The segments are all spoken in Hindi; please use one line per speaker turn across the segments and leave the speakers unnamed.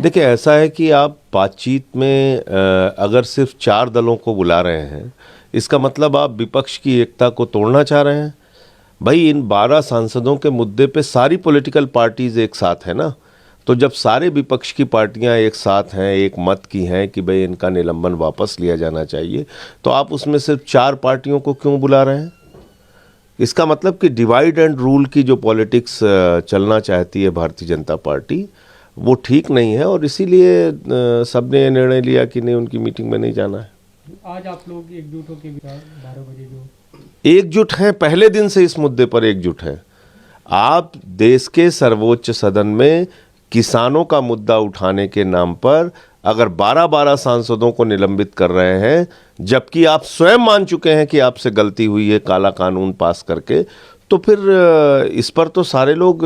देखिए, ऐसा है कि आप बातचीत में अगर सिर्फ 4 दलों को बुला रहे हैं, इसका मतलब आप विपक्ष की एकता को तोड़ना चाह रहे हैं। भाई, इन 12 सांसदों के मुद्दे पे सारी पॉलिटिकल पार्टीज एक साथ है ना। तो जब सारे विपक्ष की पार्टियां एक साथ हैं, एक मत की हैं कि भाई इनका निलंबन वापस लिया जाना चाहिए, तो आप उसमें सिर्फ 4 पार्टियों को क्यों बुला रहे हैं? इसका मतलब कि डिवाइड एंड रूल की जो पॉलिटिक्स चलना चाहती है भारतीय जनता पार्टी, वो ठीक नहीं है। और इसीलिए सबने ये निर्णय लिया कि नहीं, उनकी मीटिंग में नहीं जाना है।
आज आप लोग एकजुट होकर 12 बजे जो
एकजुट हैं, पहले दिन से इस मुद्दे पर एकजुट हैं। आप देश के सर्वोच्च सदन में किसानों का मुद्दा उठाने के नाम पर अगर 12-12 सांसदों को निलंबित कर रहे हैं, जबकि आप स्वयं मान चुके हैं कि आपसे गलती हुई है काला कानून पास करके, तो फिर इस पर तो सारे लोग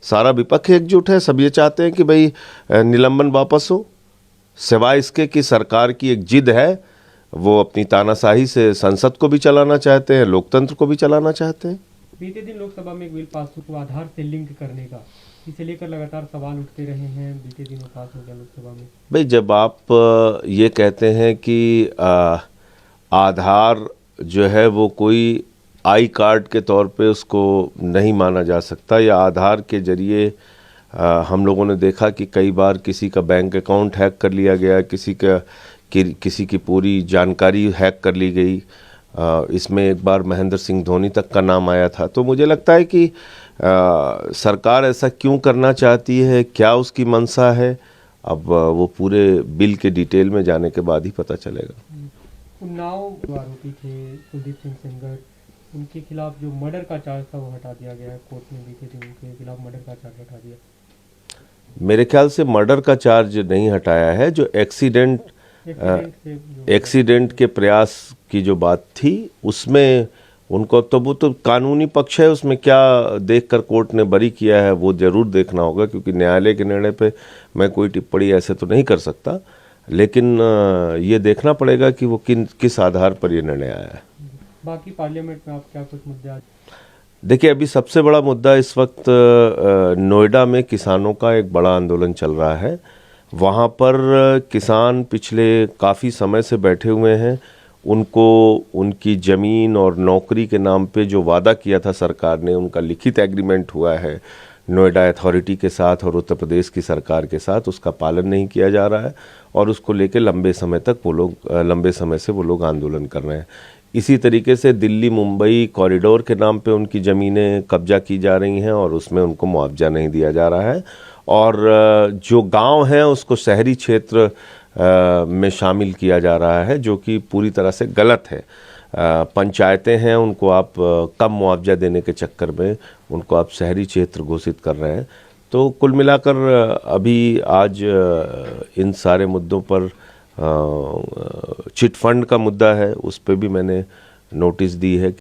सारा विपक्ष एकजुट है। सब ये चाहते हैं कि भाई निलंबन वापस हो, सिवाय इसके कि सरकार की एक जिद है, वो अपनी तानाशाही से संसद को भी चलाना चाहते हैं, लोकतंत्र को भी चलाना चाहते हैं।
बीते दिन लोकसभा में एक बिल पास हुआ आधार से लिंक करने का, इसे लेकर लगातार सवाल उठते रहे हैं। बीते दिनों पास हो गया लोकसभा में।
भाई, जब आप ये कहते हैं कि आधार जो है वो कोई आई कार्ड के तौर पे उसको नहीं माना जा सकता, या आधार के जरिए हम लोगों ने देखा कि कई बार किसी का बैंक अकाउंट हैक कर लिया गया, किसी की पूरी जानकारी हैक कर ली गई। इसमें एक बार महेंद्र सिंह धोनी तक का नाम आया था। तो मुझे लगता है कि सरकार ऐसा क्यों करना चाहती है, क्या उसकी मंशा है, अब वो पूरे बिल के डिटेल में जाने के बाद ही पता चलेगा।
उन्नाव आरोपी थे कुलदीप सिंह सेंगर, उनके खिलाफ जो मर्डर का चार्ज था वो हटा दिया गया है कोर्ट में। बीते दिन उनके खिलाफ मर्डर का चार्ज हटा दिया।
मेरे ख्याल से मर्डर का चार्ज नहीं हटाया है। जो एक्सीडेंट के प्रयास की जो बात थी, उसमें उनको, तो वो तो कानूनी पक्ष है, उसमें क्या देखकर कोर्ट ने बरी किया है वो जरूर देखना होगा, क्योंकि न्यायालय के निर्णय पे मैं कोई टिप्पणी ऐसे तो नहीं कर सकता। लेकिन ये देखना पड़ेगा कि वो किस आधार पर ये निर्णय आया है।
बाकी पार्लियामेंट में आप क्या कुछ मुद्दे आज?
देखिए, अभी सबसे बड़ा मुद्दा इस वक्त नोएडा में किसानों का एक बड़ा आंदोलन चल रहा है। वहाँ पर किसान पिछले काफ़ी समय से बैठे हुए हैं। उनको उनकी ज़मीन और नौकरी के नाम पे जो वादा किया था सरकार ने, उनका लिखित एग्रीमेंट हुआ है नोएडा अथॉरिटी के साथ और उत्तर प्रदेश की सरकार के साथ, उसका पालन नहीं किया जा रहा है। और उसको लेके लंबे समय से वो लोग आंदोलन कर रहे हैं। इसी तरीके से दिल्ली मुंबई कॉरिडोर के नाम पे उनकी ज़मीनें कब्जा की जा रही हैं और उसमें उनको मुआवजा नहीं दिया जा रहा है। और जो गांव हैं उसको शहरी क्षेत्र में शामिल किया जा रहा है, जो कि पूरी तरह से गलत है। पंचायतें हैं, उनको आप कम मुआवजा देने के चक्कर में उनको आप शहरी क्षेत्र घोषित कर रहे हैं। तो कुल मिलाकर अभी आज इन सारे मुद्दों पर चिट फंड का मुद्दा है, उस पर भी मैंने नोटिस दी है